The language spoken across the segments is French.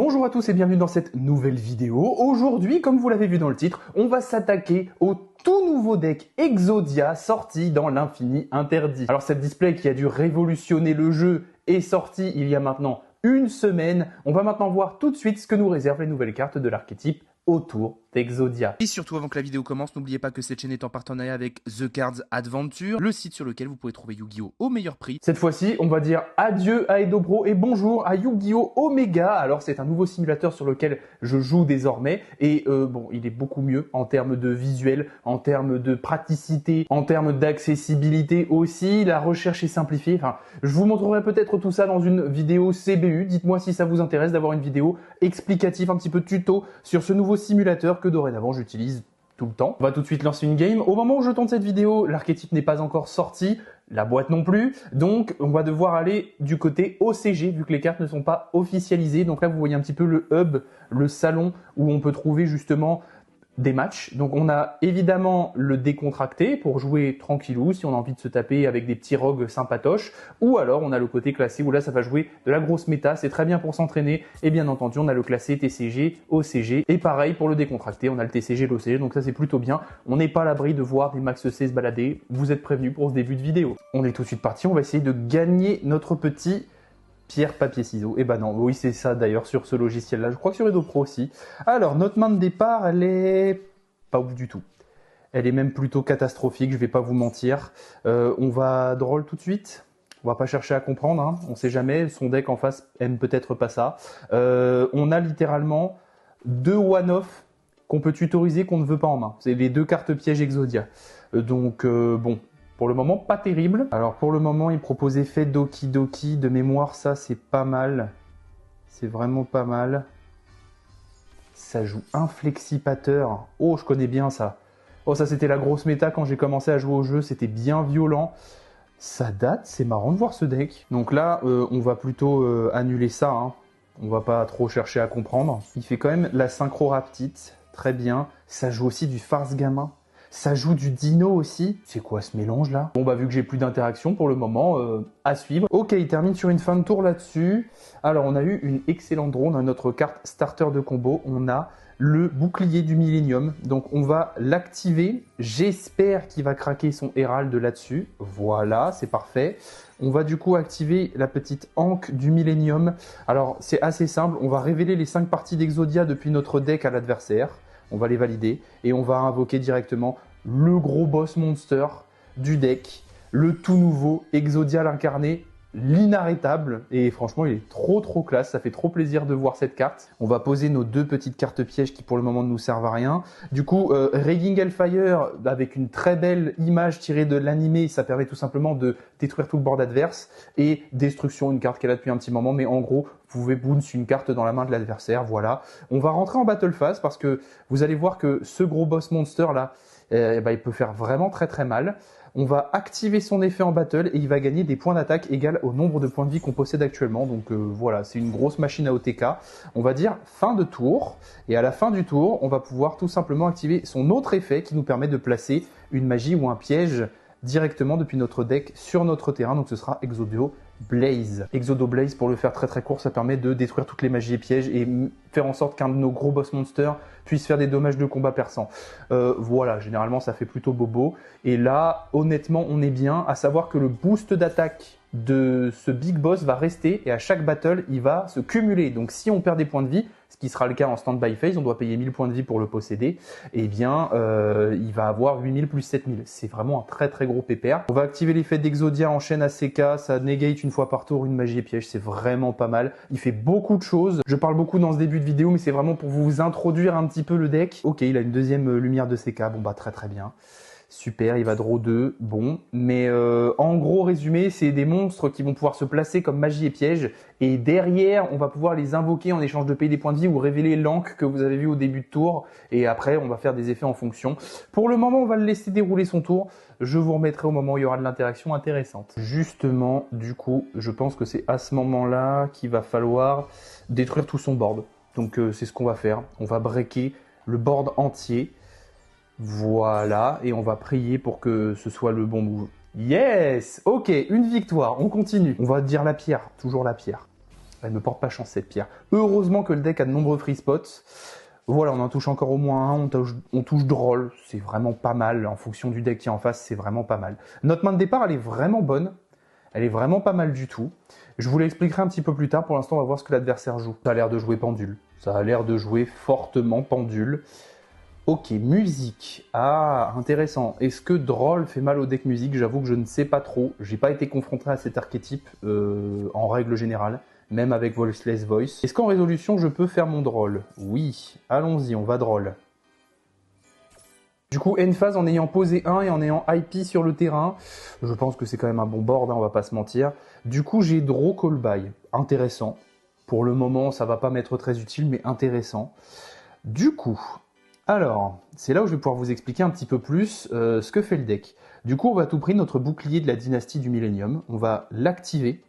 Bonjour à tous et bienvenue dans cette nouvelle vidéo. Aujourd'hui, comme vous l'avez vu dans le titre, on va s'attaquer au tout nouveau deck Exodia sorti dans l'Infini Interdit. Alors cette display qui a dû révolutionner le jeu est sortie il y a maintenant une semaine. On va maintenant voir tout de suite ce que nous réservent les nouvelles cartes de l'archétype autour d'Exodia. Et surtout, avant que la vidéo commence, n'oubliez pas que cette chaîne est en partenariat avec The Cards Adventure, le site sur lequel vous pouvez trouver Yu-Gi-Oh! Au meilleur prix. Cette fois-ci, on va dire adieu à Edo Pro et bonjour à Yu-Gi-Oh! Omega. Alors c'est un nouveau simulateur sur lequel je joue désormais et bon, il est beaucoup mieux en termes de visuel, en termes de praticité, en termes d'accessibilité aussi. La recherche est simplifiée. Enfin, je vous montrerai peut-être tout ça dans une vidéo CBU. Dites-moi si ça vous intéresse d'avoir une vidéo explicative, un petit peu tuto sur ce nouveau simulateur que dorénavant j'utilise tout le temps. On va tout de suite lancer une game. Au moment où je tourne cette vidéo, l'archétype n'est pas encore sorti, la boîte non plus, donc on va devoir aller du côté OCG vu que les cartes ne sont pas officialisées. Donc là vous voyez un petit peu le hub, le salon où on peut trouver justement des matchs. Donc on a évidemment le décontracté pour jouer tranquillou si on a envie de se taper avec des petits rogues sympatoches, ou alors on a le côté classé où là ça va jouer de la grosse méta, c'est très bien pour s'entraîner, et bien entendu on a le classé TCG, OCG, et pareil pour le décontracté, on a le TCG, l'OCG, donc ça c'est plutôt bien. On n'est pas à l'abri de voir des max C se balader, vous êtes prévenus pour ce début de vidéo. On est tout de suite parti, on va essayer de gagner notre petit pierre, papier, ciseaux. Et bah non, oui c'est ça d'ailleurs sur ce logiciel-là. Je crois que sur Edo Pro aussi. Alors, notre main de départ, elle est pas ouf du tout. Elle est même plutôt catastrophique, je vais pas vous mentir. On va draw tout de suite. On va pas chercher à comprendre, hein. On sait jamais. Son deck en face aime peut-être pas ça. On a littéralement deux one-off qu'on peut tutoriser qu'on ne veut pas en main. C'est les deux cartes pièges Exodia. Donc bon. Pour le moment, pas terrible. Alors pour le moment, il propose effet Doki Doki. De mémoire, ça c'est pas mal. C'est vraiment pas mal. Ça joue Inflexipateur. Oh, je connais bien ça. Oh, ça c'était la grosse méta quand j'ai commencé à jouer au jeu. C'était bien violent. Ça date, c'est marrant de voir ce deck. Donc là, on va plutôt annuler ça. Hein. On va pas trop chercher à comprendre. Il fait quand même la synchro raptite. Très bien. Ça joue aussi du farce gamin. Ça joue du dino aussi. C'est quoi ce mélange là? Bon bah vu que j'ai plus d'interaction pour le moment, à suivre. Ok, il termine sur une fin de tour là-dessus. Alors on a eu une excellente draw. On a notre carte starter de combo. On a le bouclier du Millennium. Donc on va l'activer. J'espère qu'il va craquer son Hérald là-dessus. Voilà, c'est parfait. On va du coup activer la petite Ankh du Millennium. Alors c'est assez simple. On va révéler les 5 parties d'Exodia depuis notre deck à l'adversaire. On va les valider et on va invoquer directement le gros boss monster du deck, le tout nouveau Exodia l'incarné, l'inarrêtable. Et franchement, il est trop classe, ça fait trop plaisir de voir cette carte. On va poser nos deux petites cartes pièges qui pour le moment ne nous servent à rien. Du coup, Raging Hellfire avec une très belle image tirée de l'animé, ça permet tout simplement de détruire tout le board adverse. Et Destruction, une carte qu'elle a depuis un petit moment, mais en gros, vous pouvez bounce une carte dans la main de l'adversaire, voilà. On va rentrer en battle phase parce que vous allez voir que ce gros boss monster là, il peut faire vraiment très mal. On va activer son effet en battle et il va gagner des points d'attaque égal au nombre de points de vie qu'on possède actuellement. Donc voilà, c'est une grosse machine à OTK. On va dire fin de tour. Et à la fin du tour, on va pouvoir tout simplement activer son autre effet qui nous permet de placer une magie ou un piège directement depuis notre deck sur notre terrain. Donc ce sera Exodo Blaze. Exodo Blaze, pour le faire très court, ça permet de détruire toutes les magies et pièges et faire en sorte qu'un de nos gros boss monsters puisse faire des dommages de combat perçants. Voilà, généralement ça fait plutôt bobo. Et là, honnêtement, on est bien. À savoir que le boost d'attaque de ce big boss va rester et à chaque battle, il va se cumuler. Donc si on perd des points de vie, ce qui sera le cas en stand-by phase, on doit payer 1000 points de vie pour le posséder, et bien il va avoir 8000 plus 7000. C'est vraiment un très gros pépère. On va activer l'effet d'Exodia en chaîne ACK, ça negate une fois par tour une magie et piège, c'est vraiment pas mal. Il fait beaucoup de choses. Je parle beaucoup dans ce début de vidéo, mais c'est vraiment pour vous introduire un petit peu le deck. Ok, il a une deuxième lumière de CK, bon bah très bien. Super, il va draw 2, bon. Mais en gros résumé, c'est des monstres qui vont pouvoir se placer comme magie et piège. Et derrière, on va pouvoir les invoquer en échange de payer des points de vie ou révéler l'Ankh que vous avez vu au début de tour. Et après, on va faire des effets en fonction. Pour le moment, on va le laisser dérouler son tour. Je vous remettrai au moment où il y aura de l'interaction intéressante. Justement, du coup, je pense que c'est à ce moment-là qu'il va falloir détruire tout son board. Donc c'est ce qu'on va faire. On va breaker le board entier. Voilà, et on va prier pour que ce soit le bon move. Yes! Ok, une victoire, on continue. On va dire la pierre, toujours la pierre. Elle me porte pas chance cette pierre. Heureusement que le deck a de nombreux free spots. Voilà, on en touche encore au moins un, on touche Droll, c'est vraiment pas mal. En fonction du deck qui est en face, c'est vraiment pas mal. Notre main de départ, elle est vraiment bonne. Elle est vraiment pas mal du tout. Je vous l'expliquerai un petit peu plus tard. Pour l'instant, on va voir ce que l'adversaire joue. Ça a l'air de jouer pendule. Ça a l'air de jouer fortement pendule. Ok, musique. Ah, intéressant. Est-ce que Droll fait mal au deck musique? J'avoue que je ne sais pas trop. J'ai pas été confronté à cet archétype en règle générale, même avec Voiceless Voice. Est-ce qu'en résolution, je peux faire mon Droll? Oui, allons-y, on va Droll. Du coup, end phase en ayant posé 1 et en ayant IP sur le terrain, je pense que c'est quand même un bon board, hein, on va pas se mentir. Du coup, j'ai Draw Call By. Intéressant. Pour le moment, ça va pas m'être très utile, mais intéressant. Du coup... Alors, c'est là où je vais pouvoir vous expliquer un petit peu plus ce que fait le deck. Du coup, on va à tout prix notre bouclier de la dynastie du Millennium. On va l'activer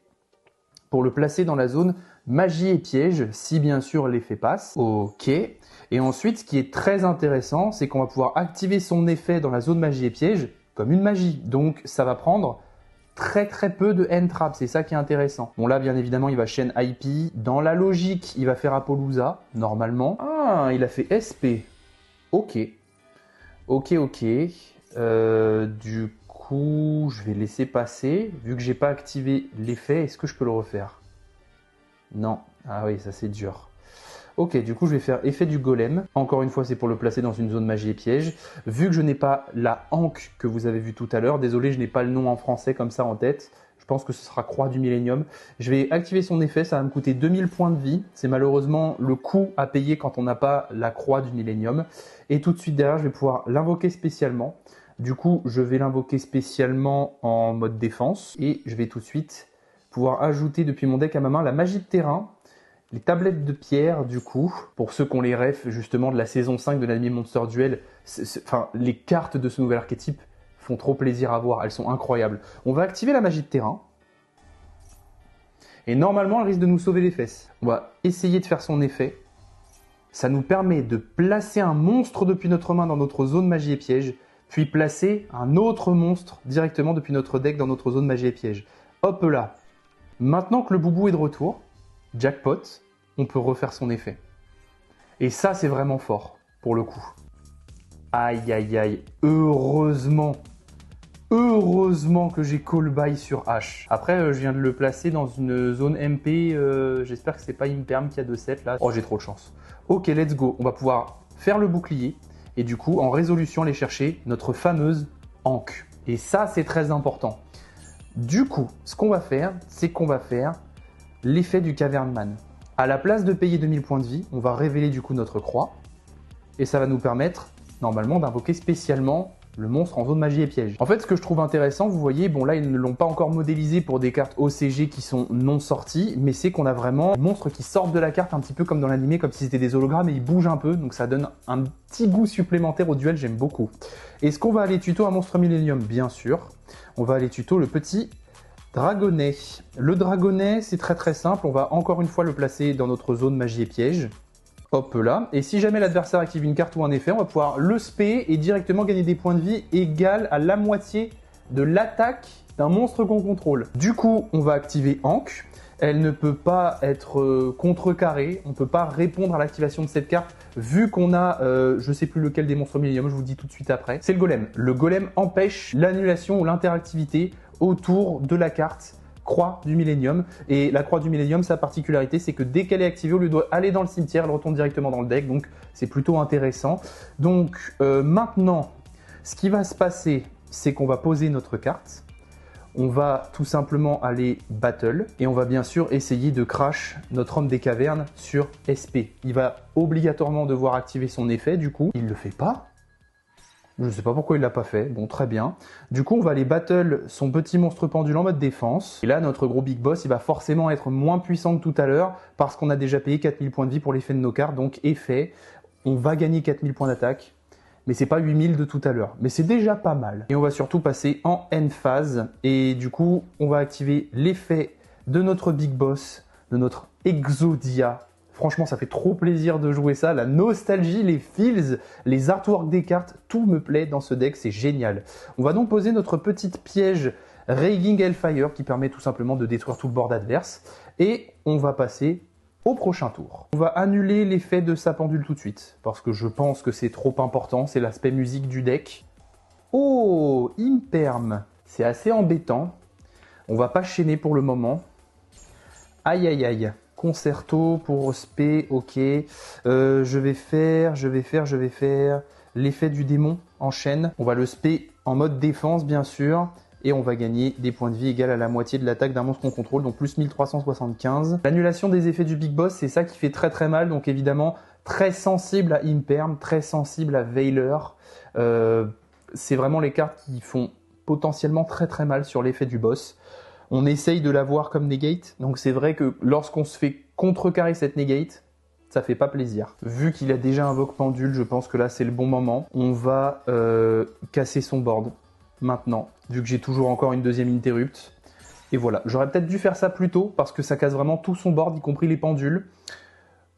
pour le placer dans la zone magie et piège, si bien sûr l'effet passe. Ok. Et ensuite, ce qui est très intéressant, c'est qu'on va pouvoir activer son effet dans la zone magie et piège comme une magie. Donc, ça va prendre très peu de end trap, c'est ça qui est intéressant. Bon là, bien évidemment, il va chaîne IP. Dans la logique, il va faire Apollousa, normalement. Ah, il a fait SP. Ok. Du coup, je vais laisser passer. Vu que j'ai pas activé l'effet, est-ce que je peux le refaire? Non. Ah oui, ça c'est dur. Ok, du coup, je vais faire effet du golem. Encore une fois, c'est pour le placer dans une zone magie et piège. Vu que je n'ai pas la Ankh que vous avez vu tout à l'heure, désolé, je n'ai pas le nom en français comme ça en tête. Je pense que ce sera Croix du Millennium. Je vais activer son effet, ça va me coûter 2000 points de vie. C'est malheureusement le coût à payer quand on n'a pas la Croix du Millennium. Et tout de suite derrière, je vais pouvoir l'invoquer spécialement. Du coup, je vais l'invoquer spécialement en mode défense. Et je vais tout de suite pouvoir ajouter depuis mon deck à ma main la magie de terrain, les tablettes de pierre, du coup, pour ceux qui ont les refs justement de la saison 5 de l'anime Monster Duel. Enfin, les cartes de ce nouvel archétype font trop plaisir à voir, elles sont incroyables. On va activer la magie de terrain. Et normalement, elle risque de nous sauver les fesses. On va essayer de faire son effet. Ça nous permet de placer un monstre depuis notre main dans notre zone magie et piège, puis placer un autre monstre directement depuis notre deck dans notre zone magie et piège. Hop là. Maintenant que le boubou est de retour, jackpot, on peut refaire son effet. Et ça, c'est vraiment fort, pour le coup. Aïe, aïe, aïe. Heureusement que j'ai call by sur H. Après, je viens de le placer dans une zone MP. J'espère que c'est pas Imperm qui a 2-7 là. Oh, j'ai trop de chance. Ok, let's go. On va pouvoir faire le bouclier. Et du coup, en résolution, aller chercher notre fameuse Ankh. Et ça, c'est très important. Du coup, ce qu'on va faire, c'est qu'on va faire l'effet du Cavernman. À la place de payer 2000 points de vie, on va révéler du coup notre croix. Et ça va nous permettre, normalement, d'invoquer spécialement le monstre en zone magie et piège. En fait, ce que je trouve intéressant, vous voyez, bon là, ils ne l'ont pas encore modélisé pour des cartes OCG qui sont non sorties, mais c'est qu'on a vraiment des monstres qui sortent de la carte un petit peu comme dans l'animé, comme si c'était des hologrammes et ils bougent un peu, donc ça donne un petit goût supplémentaire au duel, j'aime beaucoup. Est-ce qu'on va aller tuto un monstre Millennium? Bien sûr. On va aller tuto le petit dragonnet. Le dragonnet, c'est très simple, on va encore une fois le placer dans notre zone magie et piège. Hop là, et si jamais l'adversaire active une carte ou un effet, on va pouvoir le spé et directement gagner des points de vie égal à la moitié de l'attaque d'un monstre qu'on contrôle. Du coup, on va activer Ankh. Elle ne peut pas être contrecarrée, on ne peut pas répondre à l'activation de cette carte vu qu'on a, je ne sais plus lequel des monstres Millennium, je vous le dis tout de suite après. C'est le golem. Le golem empêche l'annulation ou l'interactivité autour de la carte Croix du Millennium. Et la Croix du Millennium, sa particularité, c'est que dès qu'elle est activée, au lieu d'aller dans le cimetière, elle retourne directement dans le deck. Donc, c'est plutôt intéressant. Donc, maintenant, ce qui va se passer, c'est qu'on va poser notre carte. On va tout simplement aller battle. Et on va bien sûr essayer de crash notre homme des cavernes sur SP. Il va obligatoirement devoir activer son effet, du coup. Il ne le fait pas. Je ne sais pas pourquoi il l'a pas fait, bon très bien. Du coup on va aller battle son petit monstre pendule en mode défense. Et là notre gros big boss il va forcément être moins puissant que tout à l'heure parce qu'on a déjà payé 4000 points de vie pour l'effet de nos cartes. Donc effet, on va gagner 4000 points d'attaque. Mais c'est pas 8000 de tout à l'heure. Mais c'est déjà pas mal. Et on va surtout passer en end phase. Et du coup on va activer l'effet de notre big boss, de notre Exodia. Franchement, ça fait trop plaisir de jouer ça. La nostalgie, les feels, les artworks des cartes, tout me plaît dans ce deck, c'est génial. On va donc poser notre petite piège Raging Hellfire qui permet tout simplement de détruire tout le board adverse. Et on va passer au prochain tour. On va annuler l'effet de sa pendule tout de suite, parce que je pense que c'est trop important, c'est l'aspect musique du deck. Oh, Imperm, c'est assez embêtant. On va pas chaîner pour le moment. Aïe aïe aïe. Concerto pour spé, ok. Je vais faire l'effet du démon en chaîne. On va le spé en mode défense bien sûr. Et on va gagner des points de vie égal à la moitié de l'attaque d'un monstre qu'on contrôle, donc plus 1375. L'annulation des effets du Big Boss, c'est ça qui fait très très mal, donc évidemment très sensible à Imperm, très sensible à Veiler. C'est vraiment les cartes qui font potentiellement très très mal sur l'effet du boss. On essaye de l'avoir comme negate, donc c'est vrai que lorsqu'on se fait contrecarrer cette negate, ça fait pas plaisir. Vu qu'il a déjà invoque pendule, je pense que là c'est le bon moment. On va casser son board maintenant, vu que j'ai toujours encore une deuxième interrupt. Et voilà, j'aurais peut-être dû faire ça plus tôt, parce que ça casse vraiment tout son board, y compris les pendules.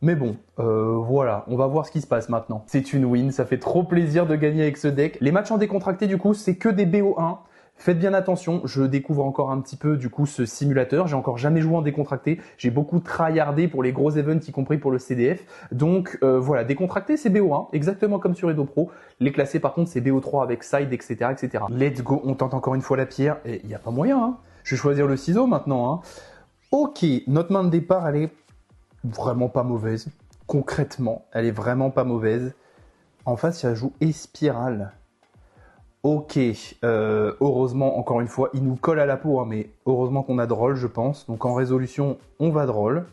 Mais bon, voilà, on va voir ce qui se passe maintenant. C'est une win, ça fait trop plaisir de gagner avec ce deck. Les matchs en décontracté, du coup, c'est que des BO1. Faites bien attention, je découvre encore un petit peu du coup ce simulateur, j'ai encore jamais joué en décontracté, j'ai beaucoup tryhardé pour les gros events y compris pour le CDF, donc voilà, décontracté c'est BO1, exactement comme sur Edo Pro, les classés par contre c'est BO3 avec side, etc. etc. Let's go, on tente encore une fois la pierre, et il n'y a pas moyen, hein. Je vais choisir le ciseau maintenant. Hein. Ok, notre main de départ elle est vraiment pas mauvaise, concrètement, elle est vraiment pas mauvaise. En face il joue Espiral. Ok, heureusement, encore une fois, il nous colle à la peau, hein, mais heureusement qu'on a Droll, je pense. Donc en résolution, on va Droll.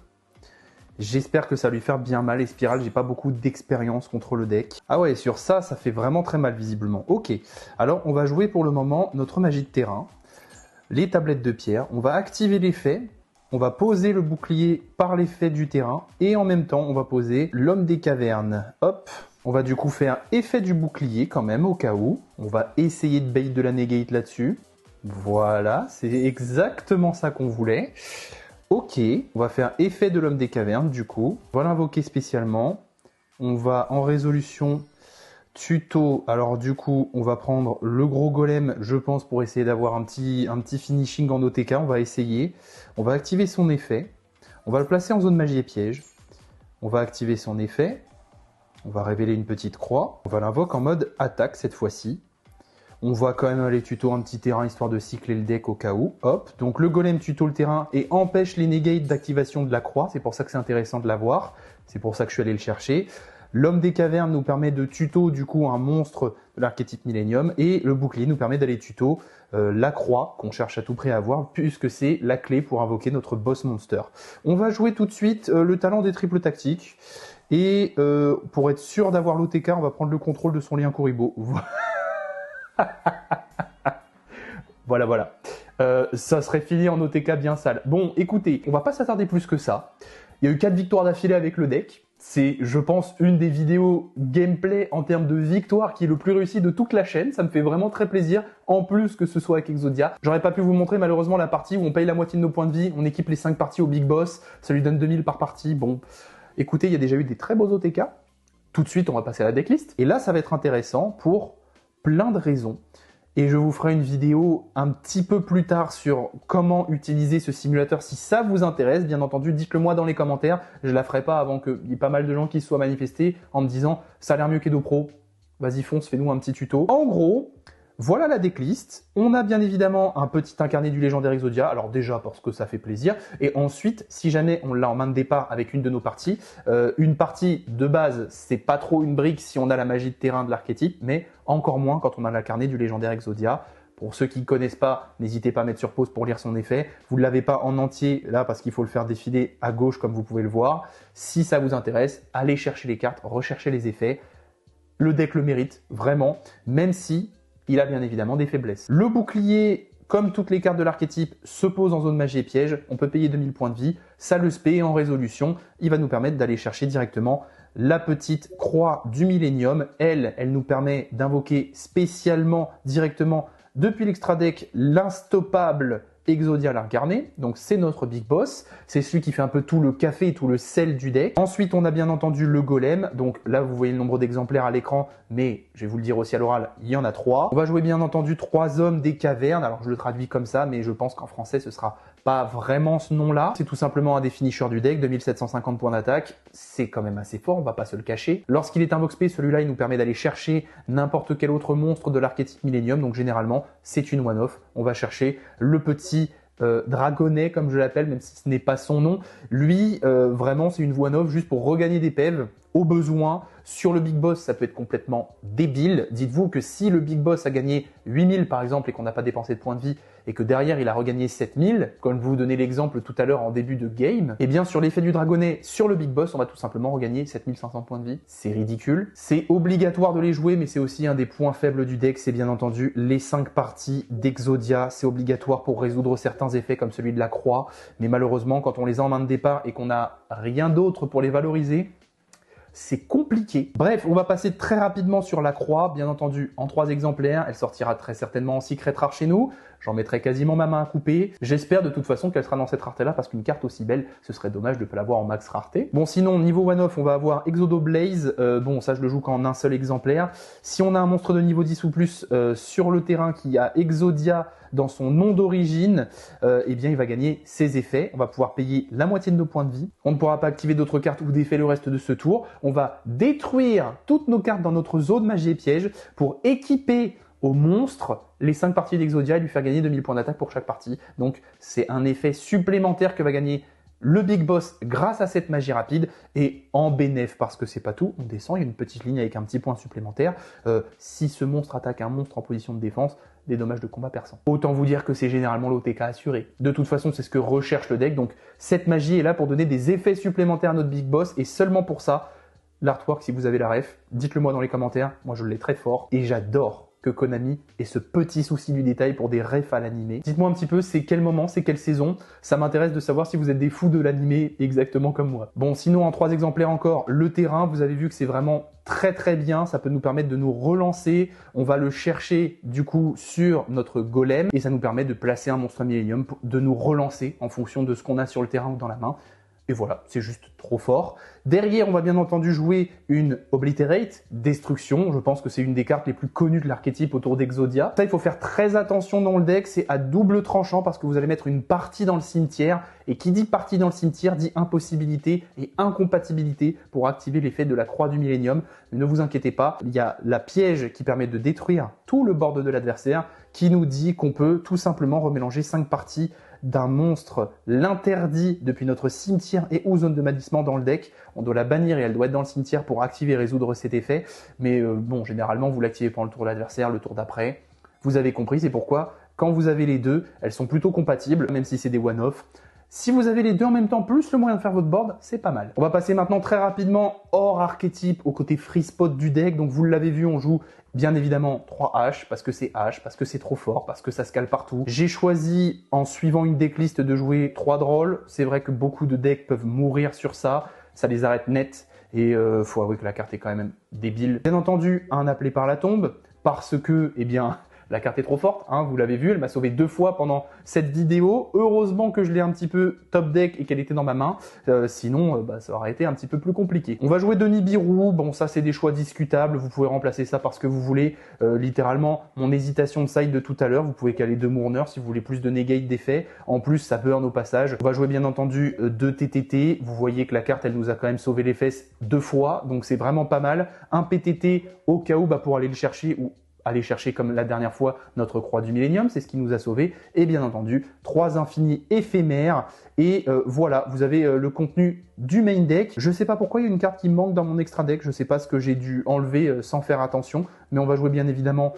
J'espère que ça va lui faire bien mal. Espiral, j'ai pas beaucoup d'expérience contre le deck. Ah ouais, sur ça, ça fait vraiment très mal, visiblement. Ok, alors on va jouer pour le moment notre magie de terrain. Les tablettes de pierre, on va activer l'effet. On va poser le bouclier par l'effet du terrain. Et en même temps, on va poser l'homme des cavernes. Hop. On va du coup faire effet du bouclier quand même au cas où. On va essayer de bait de la negate là-dessus. Voilà, c'est exactement ça qu'on voulait. Ok, on va faire effet de l'homme des cavernes du coup. On va l'invoquer spécialement. On va en résolution tuto. Alors du coup, on va prendre le gros golem, je pense, pour essayer d'avoir un petit finishing en OTK. On va essayer. On va activer son effet. On va le placer en zone magie et piège. On va activer son effet. On va révéler une petite croix. On va l'invoquer en mode attaque cette fois-ci. On va quand même aller tuto un petit terrain histoire de cycler le deck au cas où. Hop, donc le golem tuto le terrain et empêche les negates d'activation de la croix. C'est pour ça que c'est intéressant de l'avoir. C'est pour ça que je suis allé le chercher. L'homme des cavernes nous permet de tuto du coup un monstre de l'archétype Millennium. Et le bouclier nous permet d'aller tuto la croix qu'on cherche à tout prix à avoir puisque c'est la clé pour invoquer notre boss monster. On va jouer tout de suite le talent des triples tactiques. Et pour être sûr d'avoir l'OTK, on va prendre le contrôle de son lien Kuribo. Voilà. Ça serait fini en OTK bien sale. Bon, écoutez, on va pas s'attarder plus que ça. Il y a eu 4 victoires d'affilée avec le deck. C'est, je pense, une des vidéos gameplay en termes de victoire qui est le plus réussi de toute la chaîne. Ça me fait vraiment très plaisir, en plus que ce soit avec Exodia. J'aurais pas pu vous montrer malheureusement la partie où on paye la moitié de nos points de vie, on équipe les 5 parties au Big Boss, ça lui donne 2000 par partie. Bon, écoutez, il y a déjà eu des très beaux OTK. Tout de suite, on va passer à la decklist. Et là, ça va être intéressant pour plein de raisons. Et je vous ferai une vidéo un petit peu plus tard sur comment utiliser ce simulateur si ça vous intéresse. Bien entendu, dites-le moi dans les commentaires. Je la ferai pas avant qu'il y ait pas mal de gens qui se soient manifestés en me disant « ça a l'air mieux qu'Edo Pro, vas-y fonce, fais-nous un petit tuto ». En gros, voilà la decklist. On a bien évidemment un petit incarné du légendaire Exodia. Alors déjà parce que ça fait plaisir. Et ensuite, si jamais on l'a en main de départ avec une de nos parties, une partie de base, c'est pas trop une brique si on a la magie de terrain de l'archétype, mais encore moins quand on a l'incarné du légendaire Exodia. Pour ceux qui ne connaissent pas, n'hésitez pas à mettre sur pause pour lire son effet. Vous ne l'avez pas en entier là parce qu'il faut le faire défiler à gauche comme vous pouvez le voir. Si ça vous intéresse, allez chercher les cartes, recherchez les effets. Le deck le mérite, vraiment, même si il a bien évidemment des faiblesses. Le bouclier, comme toutes les cartes de l'archétype, se pose en zone magie et piège. On peut payer 2000 points de vie. Ça le spé en résolution. Il va nous permettre d'aller chercher directement la petite croix du Millennium. Elle nous permet d'invoquer spécialement, directement, depuis l'extra deck, l'instoppable Exodia l'incarné, donc c'est notre big boss, c'est celui qui fait un peu tout le café et tout le sel du deck. Ensuite, on a bien entendu le golem, donc là vous voyez le nombre d'exemplaires à l'écran, mais je vais vous le dire aussi à l'oral, il y en a 3. On va jouer bien entendu 3 hommes des cavernes, alors je le traduis comme ça, mais je pense qu'en français ce sera pas vraiment ce nom-là. C'est tout simplement un des finishers du deck, 2750 points d'attaque, c'est quand même assez fort, on va pas se le cacher. Lorsqu'il est invoque spé, celui-là il nous permet d'aller chercher n'importe quel autre monstre de l'archétype Millennium, donc généralement c'est une one-off, on va chercher le petit dragonnet comme je l'appelle, même si ce n'est pas son nom. Lui, vraiment c'est une one-off juste pour regagner des PEV au besoin. Sur le Big Boss, ça peut être complètement débile. Dites-vous que si le Big Boss a gagné 8000 par exemple et qu'on n'a pas dépensé de points de vie et que derrière il a regagné 7000, comme je vous donnais l'exemple tout à l'heure en début de game, et bien sur l'effet du dragonnet sur le Big Boss, on va tout simplement regagner 7500 points de vie. C'est ridicule. C'est obligatoire de les jouer, mais c'est aussi un des points faibles du deck, c'est bien entendu les 5 parties d'Exodia. C'est obligatoire pour résoudre certains effets comme celui de la croix, mais malheureusement quand on les a en main de départ et qu'on n'a rien d'autre pour les valoriser, c'est compliqué. Bref, on va passer très rapidement sur la croix, bien entendu en 3 exemplaires. Elle sortira très certainement en Secret Rare chez nous. J'en mettrai quasiment ma main à couper. J'espère de toute façon qu'elle sera dans cette rareté-là parce qu'une carte aussi belle, ce serait dommage de ne pas l'avoir en max rareté. Bon, sinon, niveau one-off, on va avoir Exodo Blaze. Bon, ça, je le joue qu'en un seul exemplaire. Si on a un monstre de niveau 10 ou plus sur le terrain qui a Exodia dans son nom d'origine, eh bien, il va gagner ses effets. On va pouvoir payer la moitié de nos points de vie. On ne pourra pas activer d'autres cartes ou d'effets le reste de ce tour. On va détruire toutes nos cartes dans notre zone magie et piège pour équiper au monstre les 5 parties d'Exodia et lui faire gagner 2000 points d'attaque pour chaque partie. Donc c'est un effet supplémentaire que va gagner le Big Boss grâce à cette magie rapide. Et en bénéf, parce que c'est pas tout, on descend, il y a une petite ligne avec un petit point supplémentaire. Si ce monstre attaque un monstre en position de défense, des dommages de combat perçants. Autant vous dire que c'est généralement l'OTK assuré. De toute façon, c'est ce que recherche le deck. Donc cette magie est là pour donner des effets supplémentaires à notre Big Boss et seulement pour ça, l'artwork, si vous avez la ref, dites-le moi dans les commentaires. Moi, je l'ai très fort et j'adore que Konami ait ce petit souci du détail pour des refs à l'animé. Dites-moi un petit peu, c'est quel moment, c'est quelle saison? Ça m'intéresse de savoir si vous êtes des fous de l'animé exactement comme moi. Bon, sinon, en 3 exemplaires encore, le terrain, vous avez vu que c'est vraiment très bien. Ça peut nous permettre de nous relancer. On va le chercher du coup sur notre golem et ça nous permet de placer un monstre Millennium, de nous relancer en fonction de ce qu'on a sur le terrain ou dans la main. Et voilà, c'est juste trop fort. Derrière, on va bien entendu jouer une Obliterate, Destruction. Je pense que c'est une des cartes les plus connues de l'archétype autour d'Exodia. Ça, il faut faire très attention dans le deck. C'est à double tranchant parce que vous allez mettre une partie dans le cimetière. Et qui dit partie dans le cimetière dit impossibilité et incompatibilité pour activer l'effet de la croix du Millennium. Mais ne vous inquiétez pas, il y a la piège qui permet de détruire tout le board de l'adversaire qui nous dit qu'on peut tout simplement remélanger 5 parties d'un monstre, l'interdit depuis notre cimetière et ou zone de bannissement dans le deck. On doit la bannir et elle doit être dans le cimetière pour activer et résoudre cet effet. Mais bon, généralement, vous l'activez pendant le tour de l'adversaire, le tour d'après. Vous avez compris, c'est pourquoi, quand vous avez les deux, elles sont plutôt compatibles, même si c'est des one-off. Si vous avez les deux en même temps, plus le moyen de faire votre board, c'est pas mal. On va passer maintenant très rapidement hors archétype au côté free spot du deck. Donc vous l'avez vu, on joue bien évidemment 3 H, parce que c'est H, parce que c'est trop fort, parce que ça se cale partout. J'ai choisi, en suivant une decklist, de jouer 3 drôles. C'est vrai que beaucoup de decks peuvent mourir sur ça. Ça les arrête net. Et faut avouer que la carte est quand même débile. Bien entendu, un appelé par la tombe, parce que, eh bien, la carte est trop forte, hein, vous l'avez vu, elle m'a sauvé 2 fois pendant cette vidéo. Heureusement que je l'ai un petit peu top deck et qu'elle était dans ma main. Sinon, ça aurait été un petit peu plus compliqué. On va jouer de Nibiru. Bon, ça, c'est des choix discutables. Vous pouvez remplacer ça par ce que vous voulez. Littéralement, mon hésitation de side de tout à l'heure. Vous pouvez caler 2 Mourner si vous voulez plus de negate d'effet. En plus, ça burn au passage. On va jouer bien entendu 2 TTT. Vous voyez que la carte, elle nous a quand même sauvé les fesses 2 fois. Donc, c'est vraiment pas mal. Un PTT au cas où, pour aller le chercher ou aller chercher comme la dernière fois notre croix du Millennium, c'est ce qui nous a sauvés. Et bien entendu, 3 infinis éphémères. Et voilà, vous avez le contenu du main deck. Je ne sais pas pourquoi il y a une carte qui me manque dans mon extra deck. Je ne sais pas ce que j'ai dû enlever sans faire attention. Mais on va jouer bien évidemment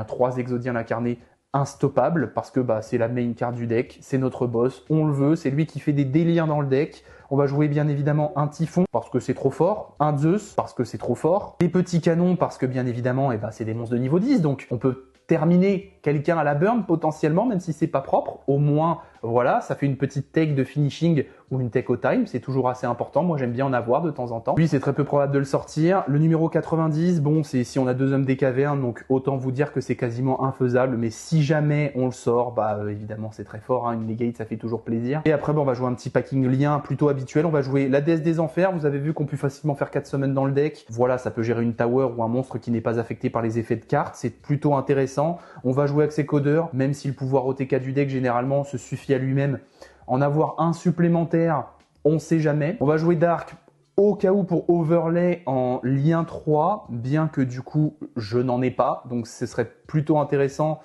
3 Exodiens incarnés instoppables parce que c'est la main card du deck. C'est notre boss, on le veut. C'est lui qui fait des délires dans le deck. On va jouer bien évidemment un Typhon parce que c'est trop fort, un Zeus parce que c'est trop fort, des petits canons parce que bien évidemment c'est des monstres de niveau 10, donc on peut terminer quelqu'un à la burn potentiellement, même si c'est pas propre. Au moins, voilà, ça fait une petite take de finishing ou une take au time. C'est toujours assez important. Moi, j'aime bien en avoir de temps en temps. Lui, c'est très peu probable de le sortir. Le numéro 90, bon, c'est si on a 2 hommes des cavernes, donc autant vous dire que c'est quasiment infaisable. Mais si jamais on le sort, bah évidemment, c'est très fort. Hein. Une negate, ça fait toujours plaisir. Et après, on va jouer un petit packing lien plutôt habituel. On va jouer la déesse des enfers. Vous avez vu qu'on peut facilement faire 4 summons dans le deck. Voilà, ça peut gérer une tower ou un monstre qui n'est pas affecté par les effets de cartes. C'est plutôt intéressant. On va jouer avec ses codeurs, même si le pouvoir OTK du deck généralement se suffit à lui-même. En avoir un supplémentaire, on sait jamais. On va jouer Dark au cas où pour overlay en lien 3, bien que du coup je n'en ai pas. Donc ce serait plutôt intéressant,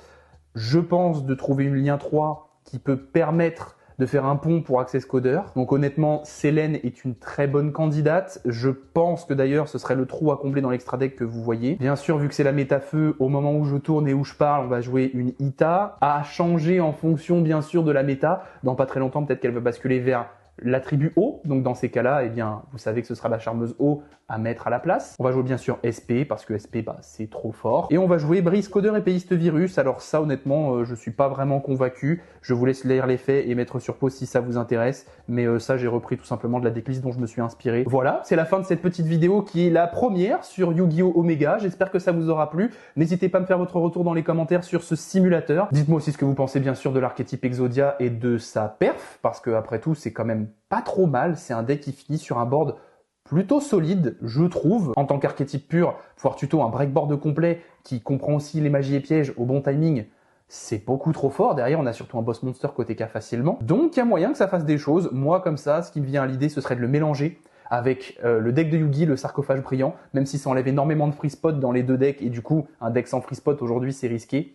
je pense, de trouver une lien 3 qui peut permettre de faire un pont pour Access Coder. Donc honnêtement, Selene est une très bonne candidate. Je pense que d'ailleurs, ce serait le trou à combler dans l'extra deck que vous voyez. Bien sûr, vu que c'est la méta feu, au moment où je tourne et où je parle, on va jouer une Ita, à changer en fonction bien sûr de la méta. Dans pas très longtemps, peut-être qu'elle va basculer vers l'attribut eau. Donc dans ces cas-là, eh bien, vous savez que ce sera la charmeuse eau à mettre à la place. On va jouer bien sûr SP, parce que SP, bah, c'est trop fort. Et on va jouer Brise Codeur épéiste virus. Alors ça, honnêtement, je suis pas vraiment convaincu. Je vous laisse lire les faits et mettre sur pause si ça vous intéresse. Mais ça, j'ai repris tout simplement de la decklist dont je me suis inspiré. Voilà, c'est la fin de cette petite vidéo qui est la première sur Yu-Gi-Oh! Omega. J'espère que ça vous aura plu. N'hésitez pas à me faire votre retour dans les commentaires sur ce simulateur. Dites-moi aussi ce que vous pensez bien sûr de l'archétype Exodia et de sa perf, parce que après tout, c'est quand même pas trop mal. C'est un deck qui finit sur un board plutôt solide, je trouve. En tant qu'archétype pur, pouvoir tuto un breakboard complet qui comprend aussi les magies et pièges au bon timing, c'est beaucoup trop fort. Derrière, on a surtout un boss monster côté K facilement. Donc, il y a moyen que ça fasse des choses. Moi, comme ça, ce qui me vient à l'idée, ce serait de le mélanger avec le deck de Yugi, le sarcophage brillant, même si ça enlève énormément de free spot dans les deux decks, et du coup, un deck sans free spot aujourd'hui, c'est risqué.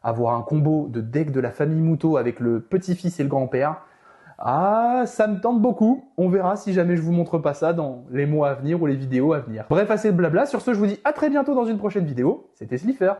Avoir un combo de deck de la famille Muto avec le petit-fils et le grand-père, ah, ça me tente beaucoup. On verra si jamais je vous montre pas ça dans les mois à venir ou les vidéos à venir. Bref, assez de blabla. Sur ce, je vous dis à très bientôt dans une prochaine vidéo. C'était Slifer.